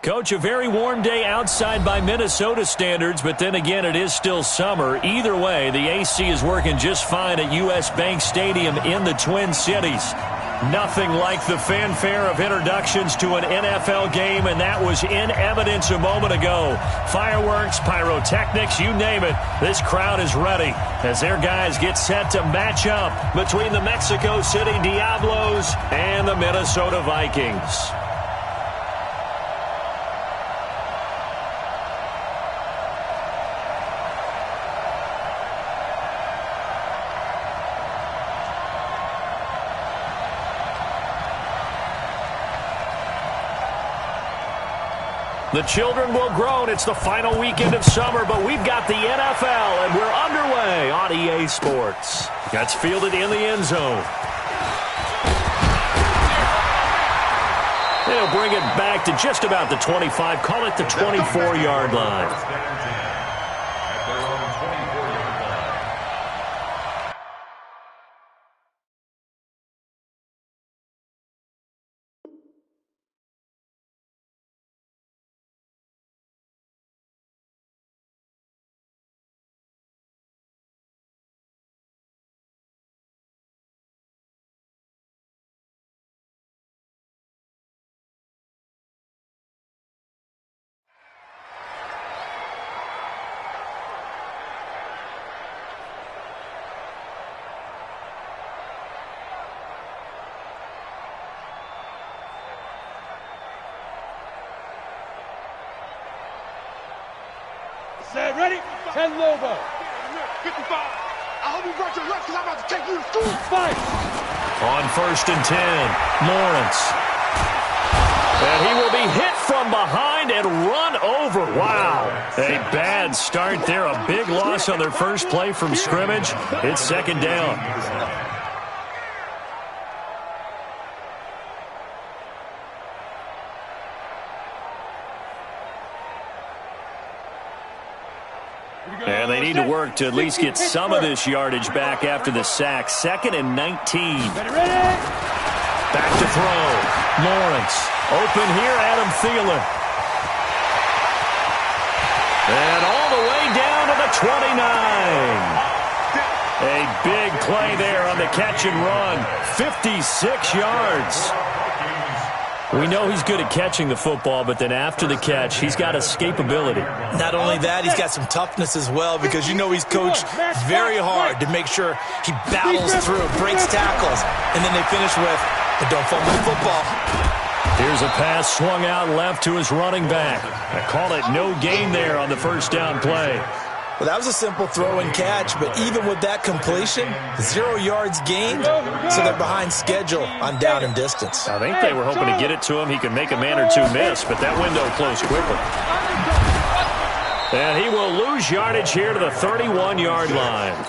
Coach, a very warm day outside by Minnesota standards, but then again, it is still summer. Either way, the AC is working just fine at U.S. Bank Stadium in the Twin Cities. Nothing like the fanfare of introductions to an NFL game, and that was in evidence a moment ago. Fireworks, pyrotechnics, you name it. This crowd is ready as their guys get set to match up between the Mexico City Diablos and the Minnesota Vikings. The children will groan. It's the final weekend of summer, but we've got the NFL, and we're underway on EA Sports. Gets fielded in the end zone. They'll bring it back to just about the 25. Call it the 24-yard line. Set, ready? 10 logo. 55. I hope you brought your left because I'm about to take you to school. Fight. On 1st and 10, Lawrence. And he will be hit from behind and run over. Wow. A bad start there. A big loss on their first play from scrimmage. It's second down. And they need to work to at least get some of this yardage back after the sack. 2nd and 19. Back to throw. Lawrence. Open here, Adam Thielen. And all the way down to the 29. A big play there on the catch and run. 56 yards. We know he's good at catching the football, but then after the catch, he's got escapability. Not only that, he's got some toughness as well because you know he's coached very hard to make sure he battles through, breaks tackles, and then they finish with, but don't fumble the football. Here's a pass swung out left to his running back. I call it no gain there on the first down play. Well, that was a simple throw and catch, but even with that completion, 0 yards gained, so they're behind schedule on down and distance. I think they were hoping to get it to him. He could make a man or two miss, but that window closed quickly. And he will lose yardage here to the 31-yard line.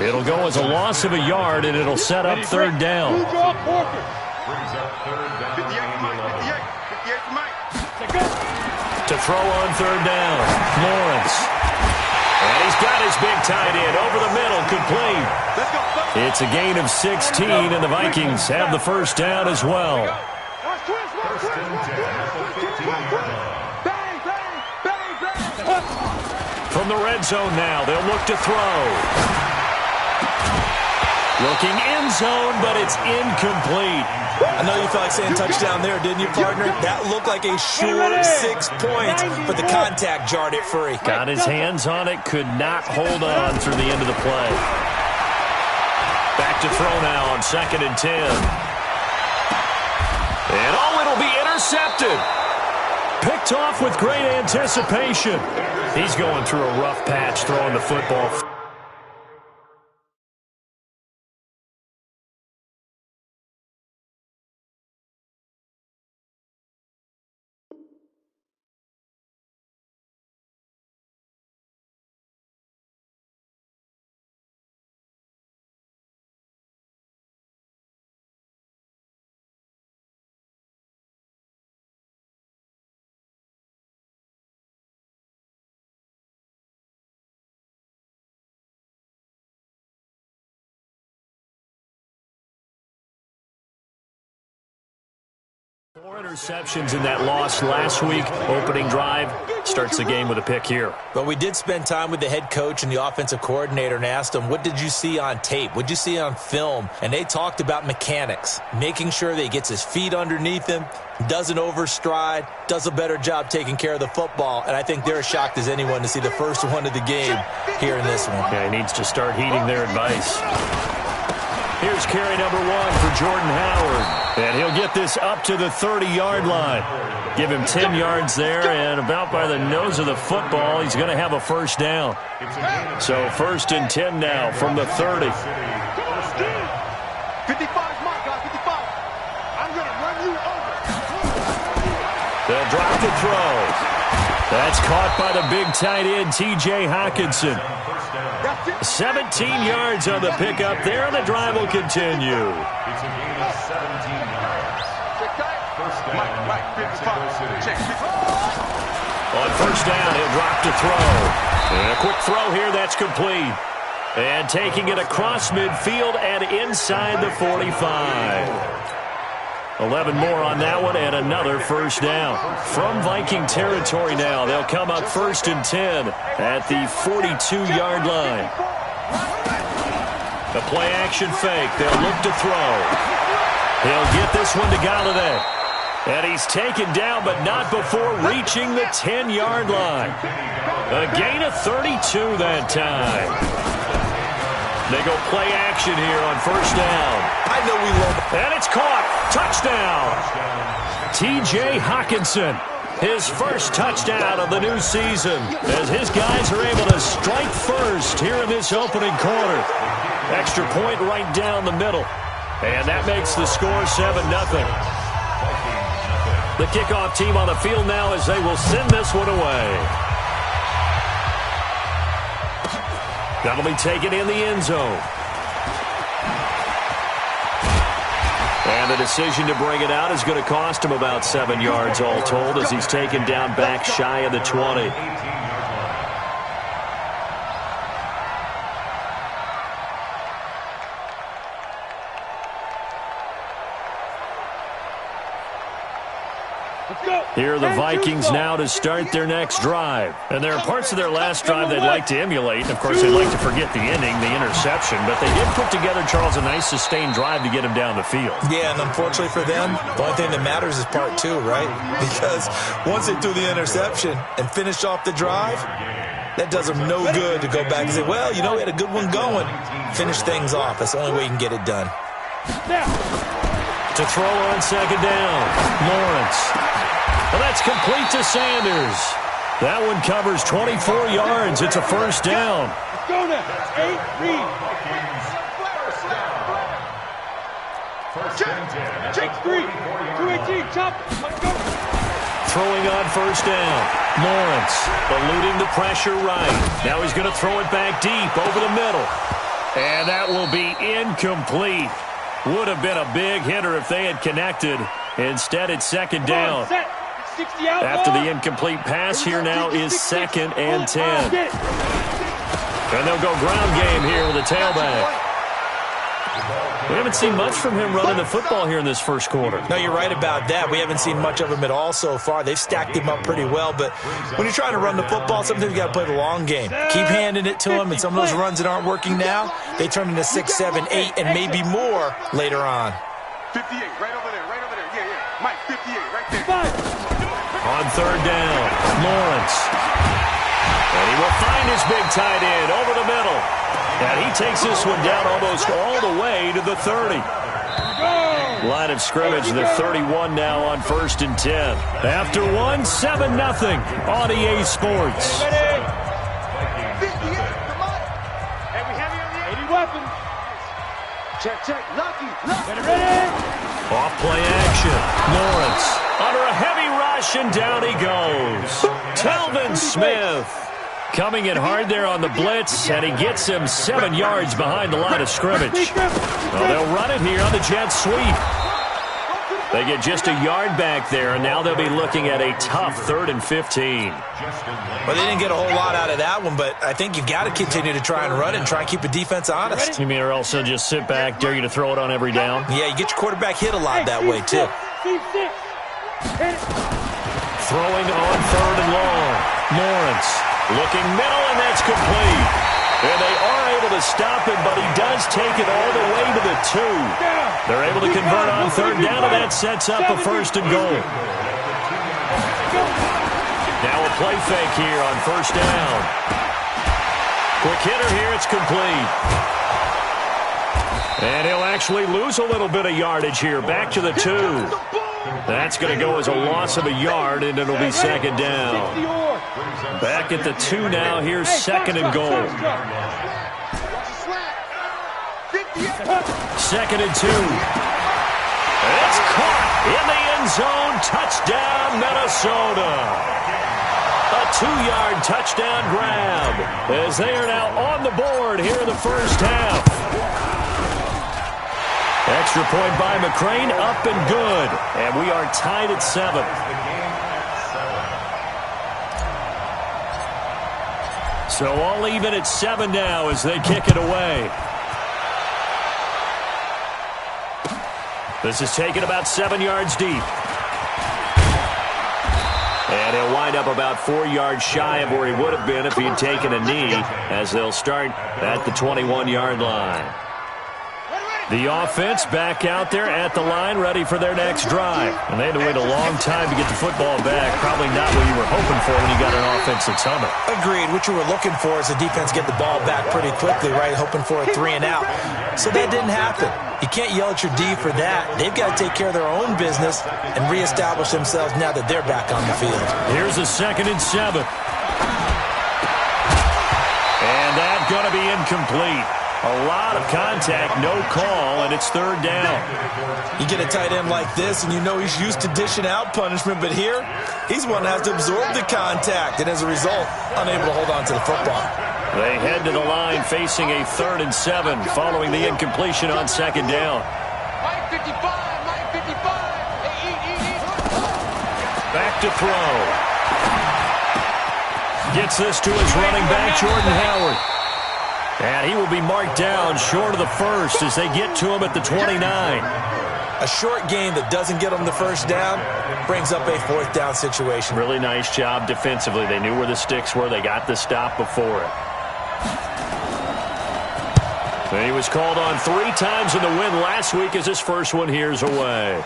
It'll go as a loss of a yard, and it'll set up third down. To throw on third down, Lawrence. And he's got his big tight end over the middle, complete. It's a gain of 16, and the Vikings have the first down as well. From the red zone now, they'll look to throw. Looking end zone, but it's incomplete. I know you felt like saying touchdown there, didn't you, partner? That looked like a sure 6 points, but the contact jarred it free. Got his hands on it, could not hold on through the end of the play. Back to throw now on 2nd and 10. And it'll be intercepted. Picked off with great anticipation. He's going through a rough patch throwing the football. 4 interceptions in that loss last week. Opening drive starts the game with a pick here. But we did spend time with the head coach and the offensive coordinator and asked them, what did you see on tape? What did you see on film? And they talked about mechanics, making sure that he gets his feet underneath him, doesn't overstride, does a better job taking care of the football. And I think they're as shocked as anyone to see the first one of the game here in this one. Yeah, he needs to start heeding their advice. Here's carry number 1 for Jordan Howard. And he'll get this up to the 30-yard line. Give him 10 yards there, and about by the nose of the football, he's going to have a first down. So 1st and 10 now from the 30. 55 is my guy, 55. I'm going to run you over. They'll drop the throw. That's caught by the big tight end, T.J. Hockenson. 17 yards on the pickup there, and the drive will continue. On first down, he'll drop to throw. And a quick throw here, that's complete. And taking it across midfield and inside the 45. 11 more on that one, and another first down. From Viking territory now, they'll come up 1st and 10 at the 42-yard line. The play-action fake. They'll look to throw. He'll get this one to Galladay. And he's taken down, but not before reaching the 10-yard line. A gain of 32 that time. They go play action here on first down. I know we love it. And it's caught. Touchdown. T.J. Hockenson. His first touchdown of the new season as his guys are able to strike first here in this opening quarter. Extra point right down the middle. And that makes the score 7-0. The kickoff team on the field now as they will send this one away. That'll be taken in the end zone. And the decision to bring it out is going to cost him about 7 yards all told as he's taken down back shy of the 20. Here are the Vikings now to start their next drive. And there are parts of their last drive they'd like to emulate. And, of course, they'd like to forget the ending, the interception. But they did put together, Charles, a nice sustained drive to get him down the field. Yeah, and unfortunately for them, the only thing that matters is part 2, right? Because once they threw the interception and finished off the drive, that does them no good to go back and say, well, you know, we had a good one going. Finish things off. That's the only way you can get it done. To throw on second down, Lawrence. Well, that's complete to Sanders. That one covers 24 yards. It's a first down. Go now. 8, read. Check 3. 218. Chop. Let's go. Throwing on first down. Lawrence eluding the pressure right. Now he's going to throw it back deep over the middle. And that will be incomplete. Would have been a big hitter if they had connected. Instead, it's second down. After the incomplete pass, here now is 2nd and 10. And they'll go ground game here with a tailback. We haven't seen much from him running the football here in this first quarter. No, you're right about that. We haven't seen much of him at all so far. They've stacked him up pretty well, but when you're trying to run the football, sometimes you got to play the long game. Keep handing it to him, and some of those runs that aren't working now, they turn into 6, 7, 8, and maybe more later on. 58, right over there, right over there. Yeah, yeah. Mike, 58, right there. On third down, Lawrence. And he will find his big tight end over the middle. And he takes this one down almost all the way to the 30. Line of scrimmage, the 31 now on 1st and 10. After one, 7-0 on EA Sports. 58, come on. Hey, we have you on the 80 weapons. Check. Lucky. Ready. Off play action. Lawrence under a heavy rush, and down he goes. Telvin Smith coming in hard there on the blitz, and he gets him 7 yards behind the line of scrimmage. Well, they'll run it here on the jet sweep. They get just a yard back there, and now they'll be looking at a tough 3rd and 15. Well, they didn't get a whole lot out of that one, but I think you've got to continue to try and run it and try and keep the defense honest. You mean, or else they'll just sit back, dare you to throw it on every down? Yeah, you get your quarterback hit a lot that way, too. Throwing on third and long. Lawrence looking middle, and that's complete. And they are able to stop him, but he does take it all the way to the 2. They're able to convert on third down, and that sets up a first and goal. Now a play fake here on first down. Quick hitter here, it's complete. And he'll actually lose a little bit of yardage here, back to the 2. That's going to go as a loss of a yard, and it'll be second down. Back at the 2 now. Here's second and goal. Second and 2. It's caught in the end zone. Touchdown, Minnesota. A 2-yard touchdown grab as they are now on the board here in the first half. Extra point by McCrane, up and good. And we are tied at 7. So all even at 7 now as they kick it away. This is taken about 7 yards deep. And he'll wind up about 4 yards shy of where he would have been if he'd taken a knee, as they'll start at the 21-yard line. The offense back out there at the line, ready for their next drive. And they had to wait a long time to get the football back. Probably not what you were hoping for when you got an offense that's humming. Agreed. What you were looking for is the defense get the ball back pretty quickly, right? Hoping for a 3 and out. So that didn't happen. You can't yell at your D for that. They've got to take care of their own business and reestablish themselves now that they're back on the field. Here's a 2nd and 7. And that's going to be incomplete. A lot of contact, no call, and it's third down. You get a tight end like this, and you know he's used to dishing out punishment, but here, he's one that has to absorb the contact, and as a result, unable to hold on to the football. They head to the line facing a 3rd and 7 following the incompletion on second down. Back to throw. Gets this to his running back, Jordan Howard. And he will be marked down short of the first as they get to him at the 29. A short game that doesn't get them the first down brings up a 4th down situation. Really nice job defensively. They knew where the sticks were. They got the stop before it. And he was called on 3 times in the win last week as his first one here's away.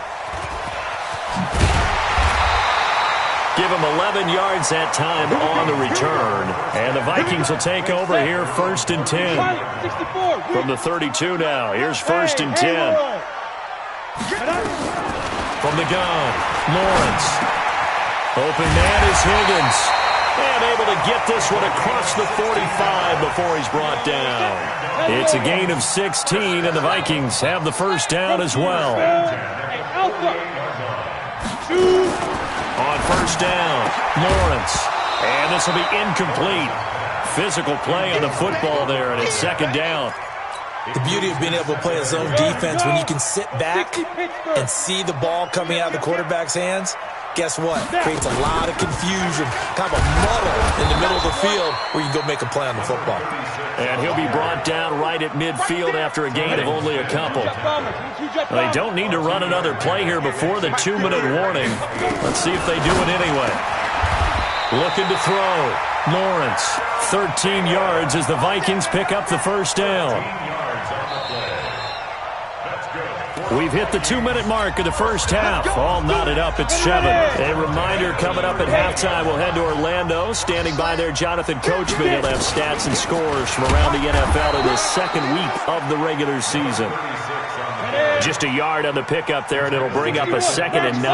Give him 11 yards that time on the return. And the Vikings will take over here 1st and 10. From the 32 now. Here's 1st and 10. From the gun, Lawrence. Open man is Higgins. And able to get this one across the 45 before he's brought down. It's a gain of 16, and the Vikings have the first down as well. On first down, Lawrence. And this will be incomplete. Physical play on the football there, and it's second down. The beauty of being able to play a zone defense when you can sit back and see the ball coming out of the quarterback's hands, guess what? Creates a lot of confusion, kind of a muddle in the middle of the field where you can go make a play on the football. And he'll be brought down right at midfield after a gain of only a couple. They don't need to run another play here before the 2-minute warning. Let's see if they do it anyway. Looking to throw. Lawrence, 13 yards as the Vikings pick up the first down. We've hit the 2-minute mark of the first half. All knotted up at 7. A reminder coming up at halftime. We'll head to Orlando. Standing by there, Jonathan Coachman. He'll have stats and scores from around the NFL in the second week of the regular season. Just a yard on the pickup there, and it'll bring up a 2nd and 9.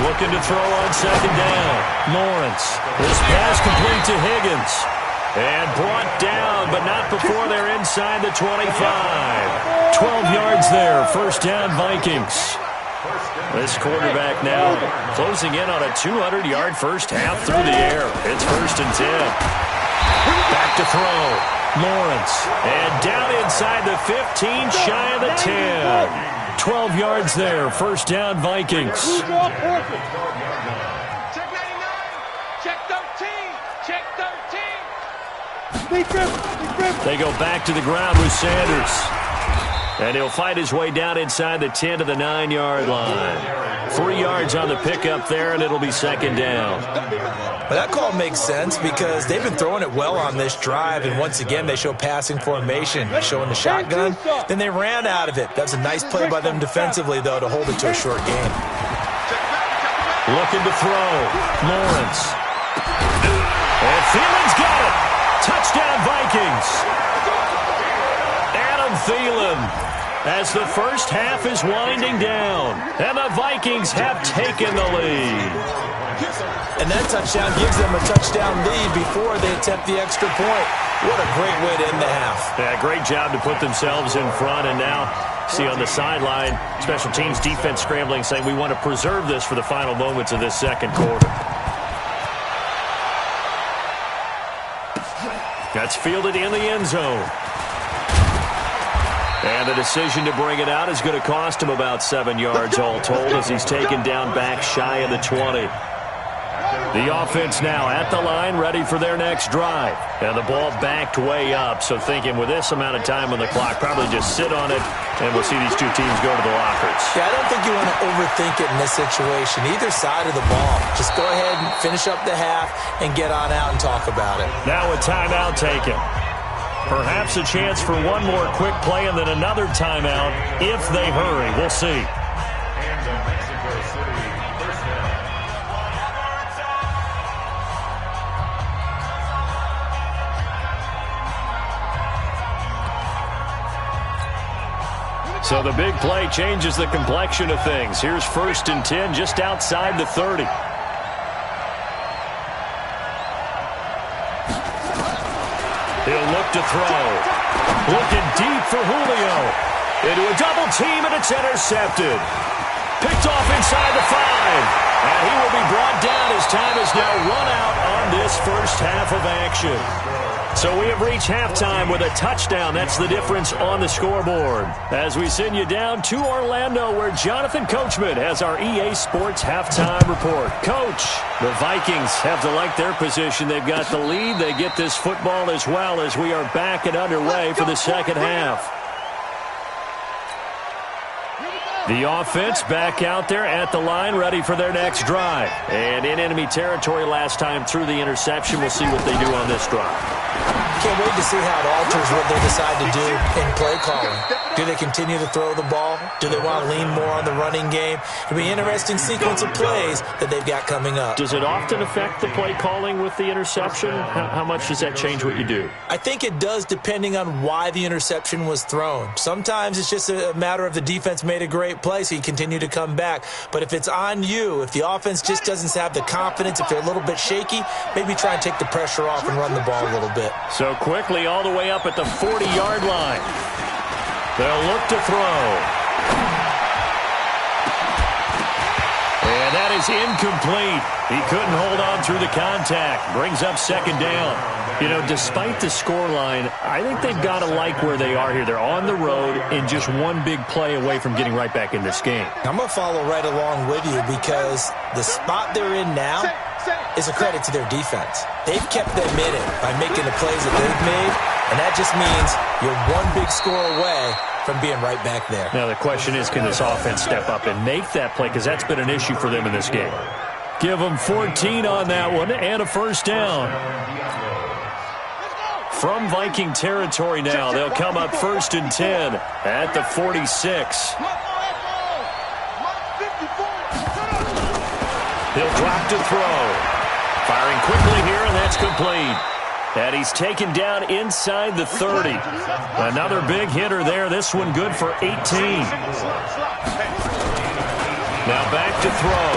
Looking to throw on second down. Lawrence. This pass complete to Higgins. And brought down, but not before they're inside the 25. 12 yards there. First down, Vikings. This quarterback now closing in on a 200-yard first half through the air. It's 1st and 10. Back to throw. Lawrence. And down inside the 15, shy of the 10. 12 yards there. First down, Vikings. Check 99. Check 13. Check 13. They go back to the ground with Sanders. And he'll fight his way down inside the 10 to the 9-yard line. 3 yards on the pickup there, and it'll be second down. Well, that call makes sense because they've been throwing it well on this drive, and once again they show passing formation, showing the shotgun. Then they ran out of it. That's a nice play by them defensively, though, to hold it to a short game. Looking to throw. Lawrence. And Thielen's got it. Touchdown, Vikings. Adam Thielen, as the first half is winding down, and the Vikings have taken the lead. And that touchdown gives them a touchdown lead before they attempt the extra point. What a great way to end the half. Yeah, great job to put themselves in front, and now see on the sideline, special teams defense scrambling, saying we want to preserve this for the final moments of this second quarter. That's fielded in the end zone. And the decision to bring it out is going to cost him about 7 yards all told as he's taken down back shy of the 20. The offense now at the line, ready for their next drive. And the ball backed way up, so thinking with this amount of time on the clock, probably just sit on it, and we'll see these two teams go to the lockers. Yeah, I don't think you want to overthink it in this situation, either side of the ball. Just go ahead and finish up the half and get on out and talk about it. Now a timeout taken. Perhaps a chance for one more quick play and then another timeout if they hurry. We'll see. So the big play changes the complexion of things. Here's 1st and 10 just outside the 30. He'll look to throw. Looking deep for Julio. Into a double team, and it's intercepted. Picked off inside the 5. And he will be brought down as time is now run out on this first half of action. So we have reached halftime with a touchdown. That's the difference on the scoreboard. As we send you down to Orlando, where Jonathan Coachman has our EA Sports halftime report. Coach, the Vikings have to like their position. They've got the lead. They get this football as well as we are back and underway for the second half. The offense back out there at the line, ready for their next drive. And in enemy territory last time through the interception. We'll see what they do on this drive. Can't wait to see how it alters what they decide to do in play calling. Do they continue to throw the ball? Do they want to lean more on the running game? It'll be an interesting sequence of plays that they've got coming up. Does it often affect the play calling with the interception? How much does that change what you do? I think it does, depending on why the interception was thrown. Sometimes it's just a matter of the defense made a great play, so you continue to come back. But if it's on you, if the offense just doesn't have the confidence, if they're a little bit shaky, maybe try and take the pressure off and run the ball a little bit. So quickly all the way up at the 40-yard line. They'll look to throw. And that is incomplete. He couldn't hold on through the contact. Brings up second down. You know, despite the scoreline, I think they've got to like where they are here. They're on the road and just one big play away from getting right back in this game. I'm going to follow right along with you because the spot they're in now is a credit to their defense. They've kept them in it by making the plays that they've made, and that just means you're one big score away from being right back there. Now the question is, can this offense step up and make that play? Because that's been an issue for them in this game. Give them 14 on that one and a first down. From Viking territory now, they'll come up 1st and 10 at the 46. He'll drop to throw. Firing quickly here, and that's complete. And he's taken down inside the 30. Another big hitter there. This one good for 18. Now back to throw.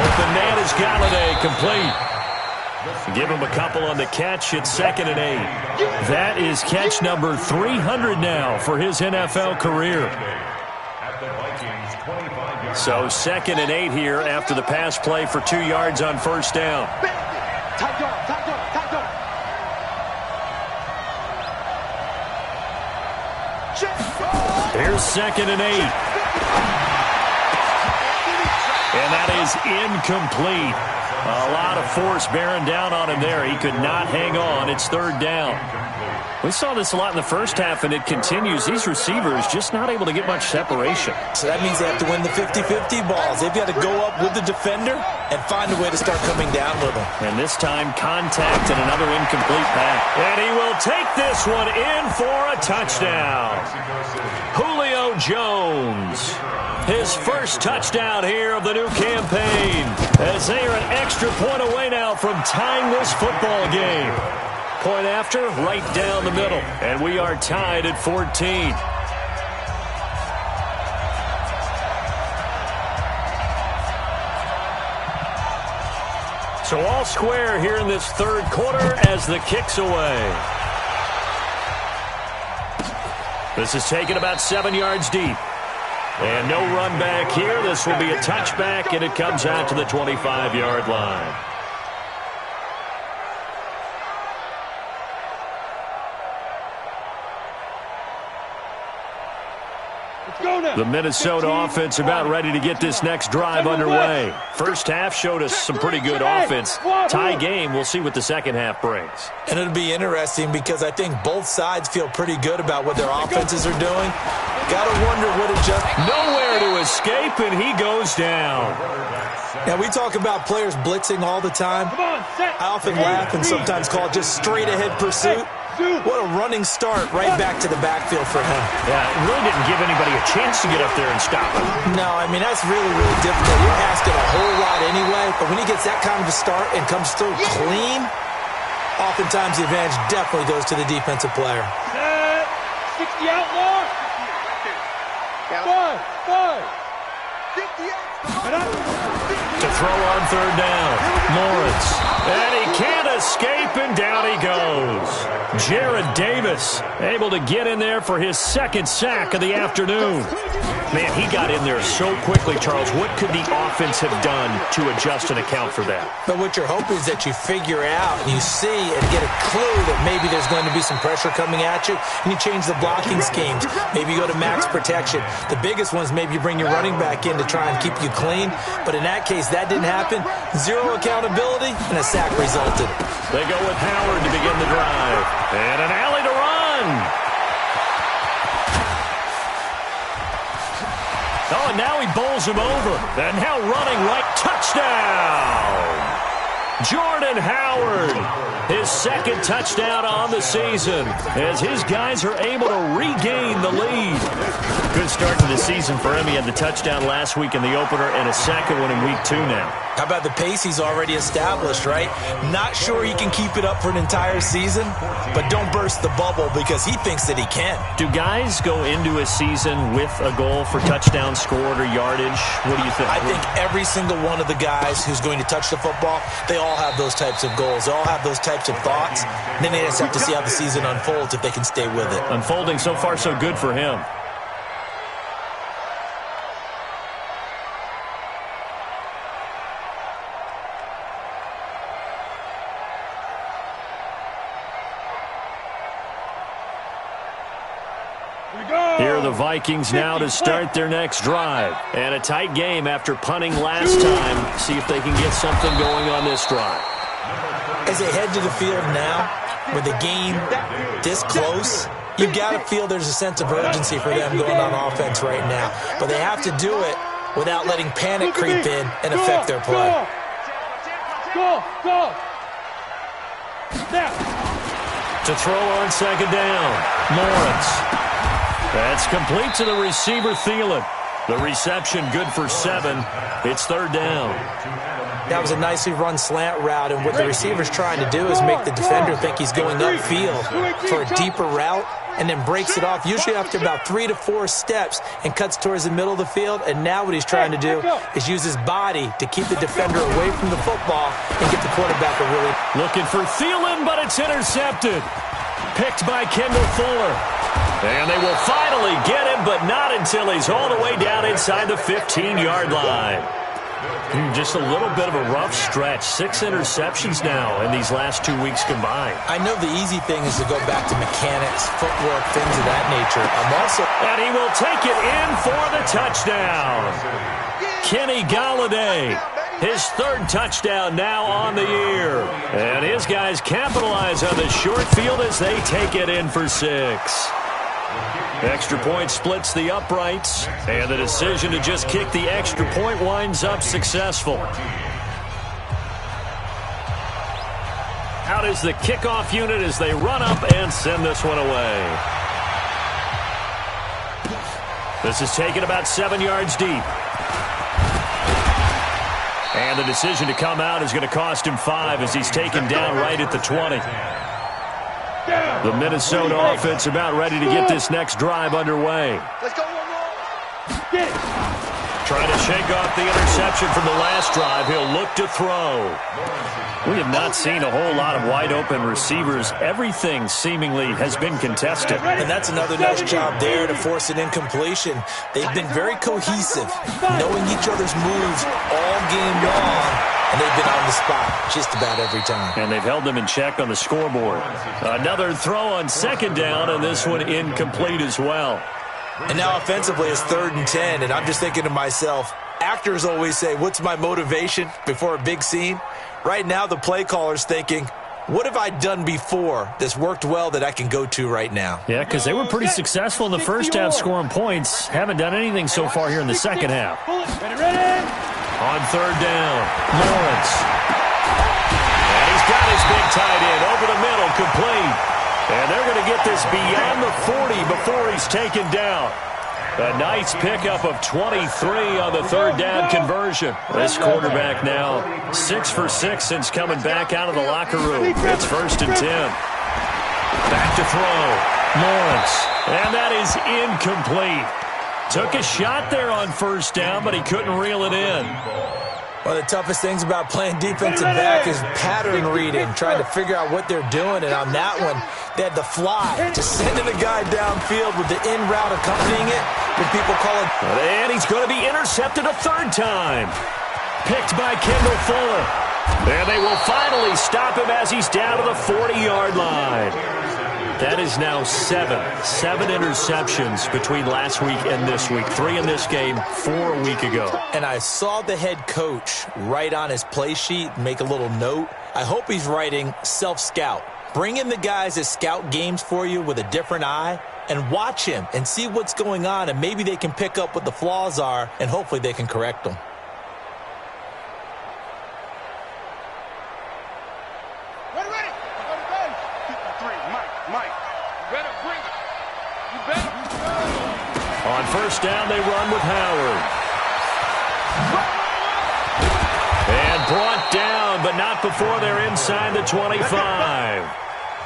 Open man is Galladay, complete. Give him a couple on the catch. It's 2nd and 8. That is catch number 300 now for his NFL career. So 2nd and 8 here after the pass play for 2 yards on first down. Here's 2nd and 8. And that is incomplete. A lot of force bearing down on him there. He could not hang on. It's third down. We saw this a lot in the first half, and it continues. These receivers just not able to get much separation. So that means they have to win the 50-50 balls. They've got to go up with the defender and find a way to start coming down with him. And this time, contact and another incomplete pass. And he will take this one in for a touchdown. Julio Jones. His first touchdown here of the new campaign, as they are an extra point away now from tying this football game. Point after, right down the middle. And we are tied at 14. So all square here in this third quarter as the kick's away. This is taken about 7 yards deep. And no run back here. This will be a touchback, and it comes out to the 25-yard line. The Minnesota offense about ready to get this next drive underway. First half showed us some pretty good offense. Tie game, we'll see what the second half brings. And it'll be interesting because I think both sides feel pretty good about what their offenses are doing. Got to wonder what adjustment. Nowhere to escape, and he goes down. Now, we talk about players blitzing all the time. I often laugh and sometimes call it just straight-ahead pursuit. What a running start right back to the backfield for him. Yeah, it really didn't give anybody a chance to get up there and stop him. No, I mean, that's really, really difficult. You're asking a whole lot anyway, but when he gets that kind of a start and comes through clean, oftentimes the advantage definitely goes to the defensive player. 60 outlaw. 5. To throw on third down, Lawrence. And he can't escape, and down he goes. Jared Davis able to get in there for his second sack of the afternoon. Man, he got in there so quickly, Charles. What could the offense have done to adjust and account for that? But what you're hoping is that you figure out and you see and get a clue that maybe there's going to be some pressure coming at you, and you change the blocking schemes. Maybe you go to max protection. The biggest one is maybe you bring your running back in to try and keep you clean. But in that case, that didn't happen. Zero accountability, and a sack resulted. They go with Howard to begin the drive. And an alley to run. Oh, and now he bowls him over. And now running right. Touchdown! Jordan Howard, his second touchdown on the season, as his guys are able to regain the lead. Good start to the season for him. He had the touchdown last week in the opener and a second one in week 2 now. How about the pace he's already established, right? Not sure he can keep it up for an entire season, but don't burst the bubble because he thinks that he can. Do guys go into a season with a goal for touchdown scored or yardage? What do you think? I think every single one of the guys who's going to touch the football, they all have those types of goals. They all have those types of thoughts. And then they just have to see how the season unfolds if they can stay with it. Unfolding so far so good for him. Here are the Vikings now to start their next drive. And a tight game after punting last time. See if they can get something going on this drive. As they head to the field now, with the game this close, you've got to feel there's a sense of urgency for them going on offense right now. But they have to do it without letting panic creep in and affect their play. Go! To throw on second down, Lawrence. That's complete to the receiver, Thielen. The reception good for 7. It's third down. That was a nicely run slant route, and what the receiver's trying to do is make the defender think he's going upfield for a deeper route, and then breaks it off, usually after about 3 to 4 steps, and cuts towards the middle of the field. And now what he's trying to do is use his body to keep the defender away from the football and get the quarterback a really... Looking for Thielen, but it's intercepted. Picked by Kendall Fuller. And they will finally get him, but not until he's all the way down inside the 15-yard line. Just a little bit of a rough stretch. 6 interceptions now in these last 2 weeks combined. I know the easy thing is to go back to mechanics, footwork, things of that nature. And he will take it in for the touchdown. Kenny Golladay. His third touchdown now on the year. And his guys capitalize on the short field as they take it in for 6. Extra point splits the uprights, and the decision to just kick the extra point winds up successful. Out is the kickoff unit as they run up and send this one away. This is taken about 7 yards deep. And the decision to come out is going to cost him 5 as he's taken down right at the 20. The Minnesota offense about ready to get this next drive underway. Let's go, one more. Trying to shake off the interception from the last drive. He'll look to throw. We have not seen a whole lot of wide-open receivers. Everything seemingly has been contested. And that's another nice job there to force an incompletion. They've been very cohesive, knowing each other's moves all game long. And they've been on the spot just about every time. And they've held them in check on the scoreboard. Another throw on second down, and this one incomplete as well. And now offensively it's 3rd and 10, and I'm just thinking to myself, actors always say, what's my motivation before a big scene? Right now the play caller's thinking, what have I done before that's worked well that I can go to right now? Yeah, because they were pretty successful in the first half scoring points. Haven't done anything so far here in the second half. On 3rd down, Lawrence. And he's got his big tight end over the middle, complete. And they're going to get this beyond the 40 before he's taken down. A nice pickup of 23 on the 3rd down conversion. This quarterback now 6 for 6 since coming back out of the locker room. It's 1st and 10. Back to throw. Lawrence. And that is incomplete. Took a shot there on 1st down, but he couldn't reel it in. One of the toughest things about playing defensive back is pattern reading, trying to figure out what they're doing. And on that one, they had the fly, just sending the guy downfield with the in route accompanying it, when people call it. And he's going to be intercepted a 3rd time. Picked by Kendall Fuller. And they will finally stop him as he's down to the 40-yard line. That is now 7 interceptions between last week and this week. 3 in this game, 4 a week ago. And I saw the head coach write on his play sheet, make a little note. I hope he's writing self-scout. Bring in the guys that scout games for you with a different eye and watch him and see what's going on, and maybe they can pick up what the flaws are, and hopefully they can correct them. On 1st down, they run with Howard. And brought down, but not before they're inside the 25.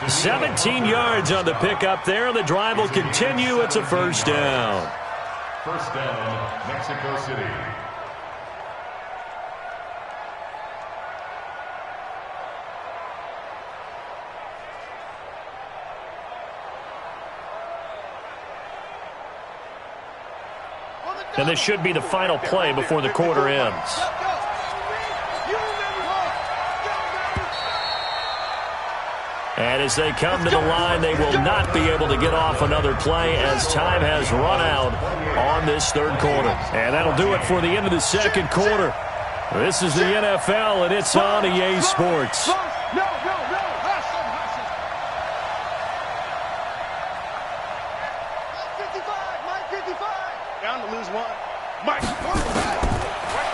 17 yards on the pickup there. The drive will continue. It's a 1st down. 1st down, Mexico City. And this should be the final play before the quarter ends. And as they come to the line, they will not be able to get off another play as time has run out on this 3rd quarter. And that'll do it for the end of the 2nd quarter. This is the NFL, and it's on EA Sports.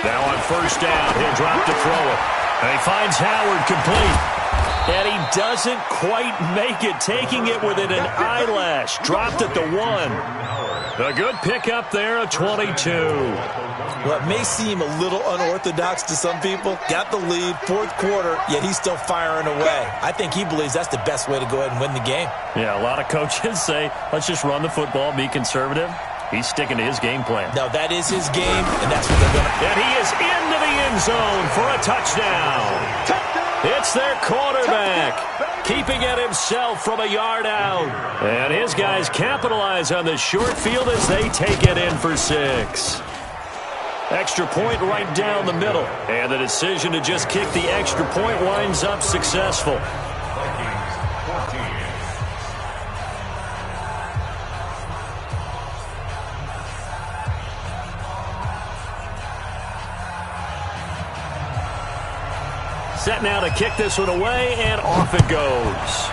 Now on 1st down, he'll drop to throw it. And he finds Howard complete. And he doesn't quite make it, taking it within an eyelash. Dropped at the 1. A good pickup there, a 22. Well, it may seem a little unorthodox to some people. Got the lead, 4th quarter, yet he's still firing away. I think he believes that's the best way to go ahead and win the game. Yeah, a lot of coaches say, let's just run the football, be conservative. He's sticking to his game plan. No, that is his game, and that's what they're going to. And he is into the end zone for a touchdown. It's their quarterback, keeping it himself from a yard out. And his guys capitalize on the short field as they take it in for 6. Extra point right down the middle. And the decision to just kick the extra point winds up successful. Set now to kick this one away, and off it goes.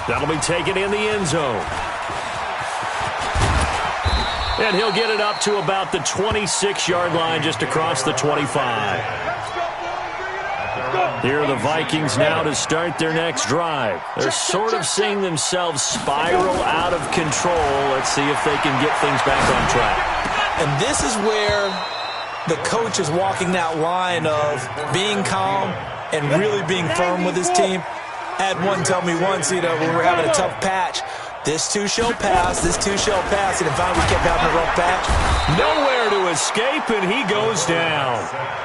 That'll be taken in the end zone. And he'll get it up to about the 26-yard line, just across the 25. Here are the Vikings now to start their next drive. They're sort of seeing themselves spiral out of control. Let's see if they can get things back on track. And this is where the coach is walking that line of being calm and really being firm with his team. Had one tell me once, when we were having a tough patch, this too shall pass, this too shall pass, and finally we kept having a rough patch. Nowhere to escape, and he goes down.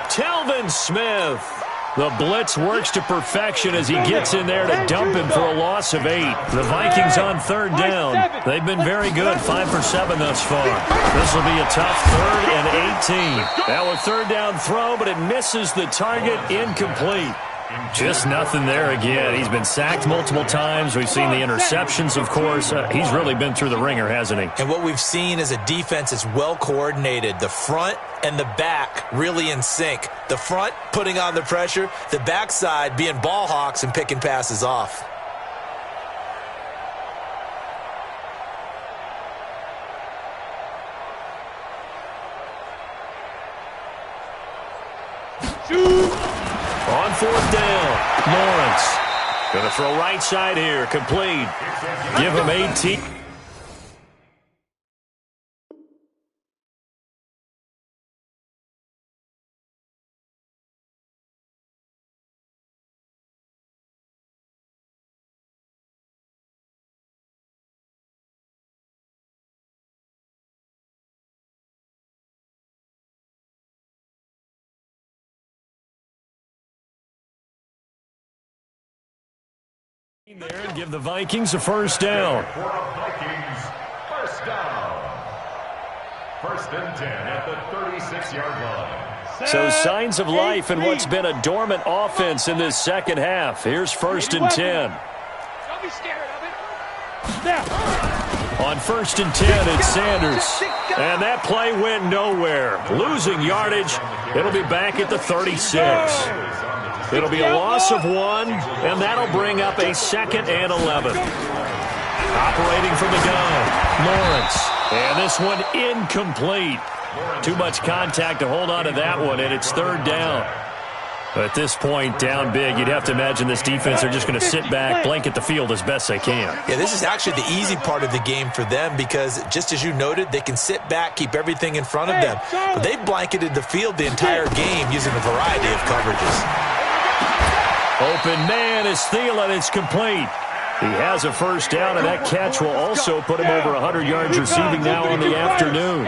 Telvin Smith. The blitz works to perfection as he gets in there to dump him for a loss of 8. The Vikings on third down. They've been very good, 5 for 7 thus far. This will be a tough 3rd and 18. Now a third down throw, but it misses the target, incomplete. Just nothing there again. He's been sacked multiple times. We've seen the interceptions, of course. He's really been through the ringer, hasn't he? And what we've seen is a defense that's well coordinated. The front and the back really in sync. The front putting on the pressure, the backside being ball hawks and picking passes off. On fourth down, Lawrence. Going to throw right side here, complete. Give him 18. There and give the Vikings a first down. Vikings, first down. 1st and 10 at the 36-yard line. So signs of life in what's been a dormant offense in this second half. Here's 1st and 10. Don't be scared of it. Now. On 1st and 10, it's Sanders. And that play went nowhere. Losing yardage. It'll be back at the 36. It'll be a loss of 1, and that'll bring up a 2nd and 11. Operating from the gun, Lawrence. And this one incomplete. Too much contact to hold on to that one, and it's 3rd down. At this point, down big, you'd have to imagine this defense are just going to sit back, blanket the field as best they can. Yeah, this is actually the easy part of the game for them because, just as you noted, they can sit back, keep everything in front of them. But they've blanketed the field the entire game using a variety of coverages. Open man is Thielen. It's complete. He has a first down, and that catch will also put him over 100 yards receiving now on the afternoon.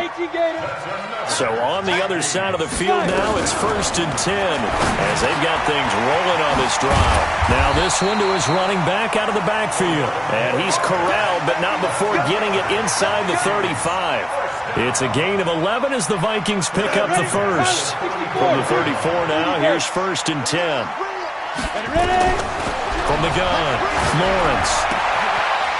So on the other side of the field now, it's 1st and 10 as they've got things rolling on this drive. Now this one to his running back out of the backfield. And he's corralled, but not before getting it inside the 35. It's a gain of 11 as the Vikings pick up the first. From the 34 now, here's 1st and 10. From the gun, Lawrence.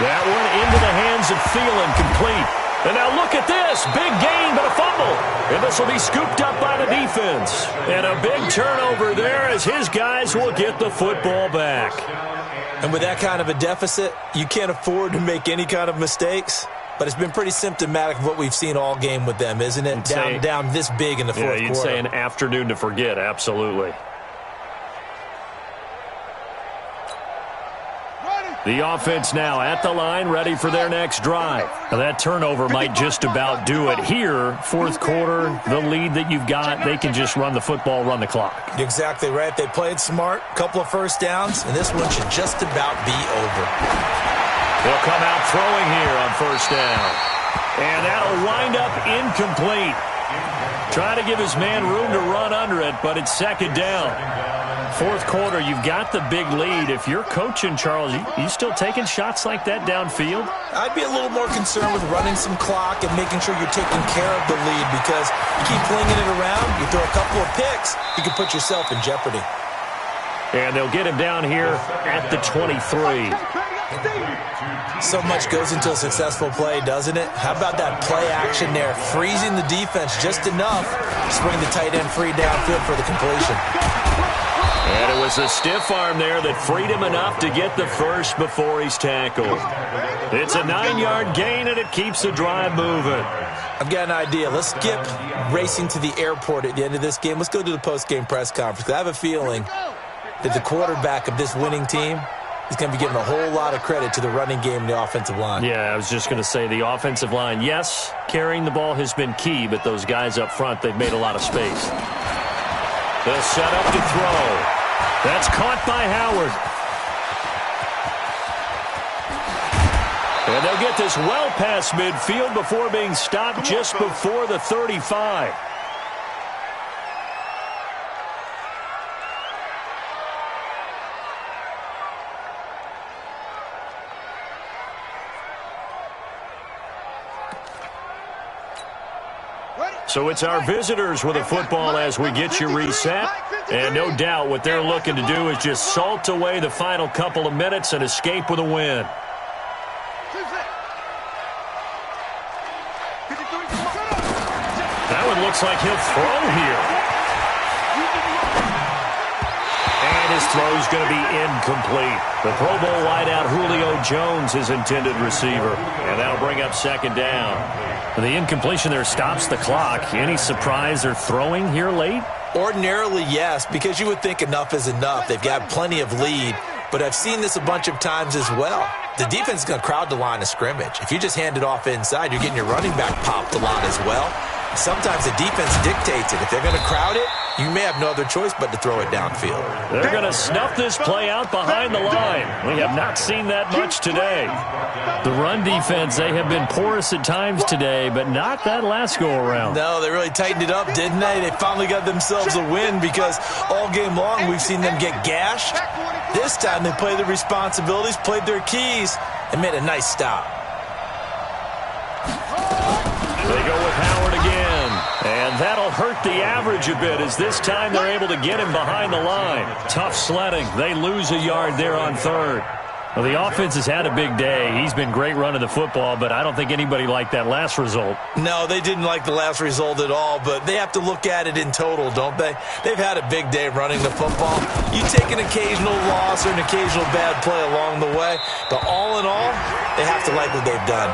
That one into the hands of Thielen, complete. And now look at this. Big gain, but a fumble. And this will be scooped up by the defense. And a big turnover there as his guys will get the football back. And with that kind of a deficit, you can't afford to make any kind of mistakes. But it's been pretty symptomatic of what we've seen all game with them, isn't it? Down this big in the fourth quarter. You'd say an afternoon to forget, absolutely. The offense now at the line, ready for their next drive. Now that turnover might just about do it here. Fourth quarter, the lead that you've got, they can just run the football, run the clock. Exactly right. They played smart, couple of first downs, and this one should just about be over. They'll come out throwing here on first down. And that'll wind up incomplete. Trying to give his man room to run under it, but it's 2nd down. Fourth quarter, you've got the big lead. If you're coaching, Charles, you still taking shots like that downfield? I'd be a little more concerned with running some clock and making sure you're taking care of the lead because you keep flinging it around, you throw a couple of picks, you can put yourself in jeopardy. And they'll get him down here at the 23. So much goes into a successful play, doesn't it? How about that play action there, freezing the defense just enough to swing the tight end free downfield for the completion. And it was a stiff arm there that freed him enough to get the first before he's tackled. It's a 9-yard gain, and it keeps the drive moving. I've got an idea. Let's skip racing to the airport at the end of this game. Let's go to the post-game press conference. I have a feeling that the quarterback of this winning team is going to be giving a whole lot of credit to the running game and the offensive line. Yeah, I was just going to say the offensive line, yes, carrying the ball has been key, but those guys up front, they've made a lot of space. They'll set up to throw. That's caught by Howard. And they'll get this well past midfield before being stopped just before the 35. So it's our visitors with a football as we get you reset. And no doubt what they're looking to do is just salt away the final couple of minutes and escape with a win. That one looks like he'll throw here. And his throw's going to be incomplete. The Pro Bowl wideout Julio Jones, his intended receiver. And that'll bring up second down. The incompletion there stops the clock. Any surprise they're throwing here late? Ordinarily, yes, because you would think enough is enough. They've got plenty of lead, but I've seen this a bunch of times as well. The defense is going to crowd the line of scrimmage. If you just hand it off inside, you're getting your running back popped a lot as well. Sometimes the defense dictates it. If they're going to crowd it, you may have no other choice but to throw it downfield. They're going to snuff this play out behind the line. We have not seen that much today. The run defense, they have been porous at times today, but not that last go-around. No, they really tightened it up, didn't they? They finally got themselves a win because all game long we've seen them get gashed. This time they played their responsibilities, played their keys, and made a nice stop. They go with Howard again, and that'll hurt the average a bit as this time they're able to get him behind the line. Tough sledding. They lose a yard there on third. Well, the offense has had a big day. He's been great running the football, but I don't think anybody liked that last result. No, they didn't like the last result at all, but they have to look at it in total, don't they? They've had a big day running the football. You take an occasional loss or an occasional bad play along the way, but all in all, they have to like what they've done.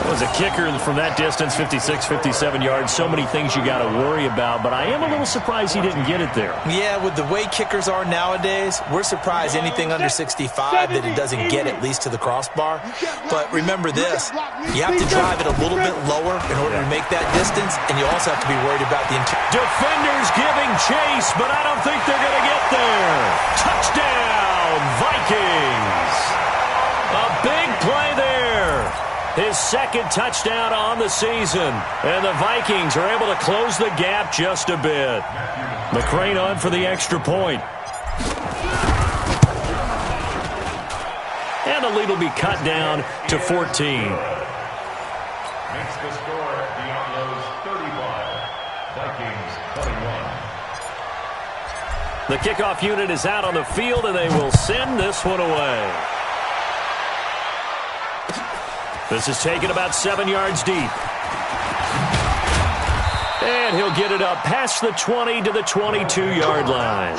Was a kicker from that distance, 56, 57 yards. So many things you got to worry about, but I am a little surprised he didn't get it there. Yeah, with the way kickers are nowadays, we're surprised anything under 65 that it doesn't get at least to the crossbar. But remember this, you have to drive it a little bit lower in order to make that distance, and you also have to be worried about the defenders giving chase, but I don't think they're going to get there. Touchdown, Vikings. A big play there. His second touchdown on the season. And the Vikings are able to close the gap just a bit. McCrane on for the extra point. And the lead will be cut down to 14. Makes the score Diablos 35, Vikings 21. The kickoff unit is out on the field, and they will send this one away. This is taken about 7 yards deep. And he'll get it up past the 20 to the 22-yard line.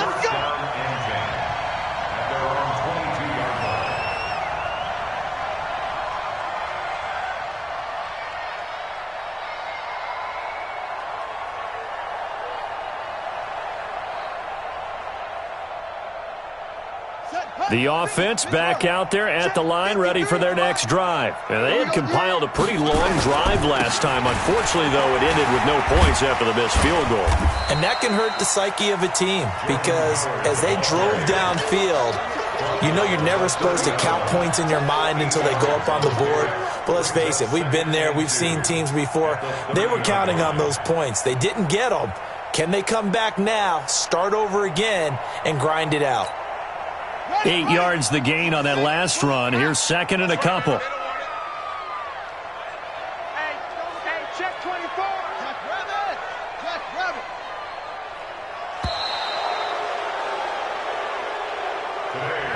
The offense back out there at the line, ready for their next drive. And they had compiled a pretty long drive last time. Unfortunately, though, it ended with no points after the missed field goal. And that can hurt the psyche of a team because as they drove downfield, you know you're never supposed to count points in your mind until they go up on the board. But let's face it, we've been there. We've seen teams before. They were counting on those points. They didn't get them. Can they come back now, start over again, and grind it out? 8 yards the gain on that last run. Here's second and a couple. Hey, check 24. Jack Rabbit. Jack Rabbit. Today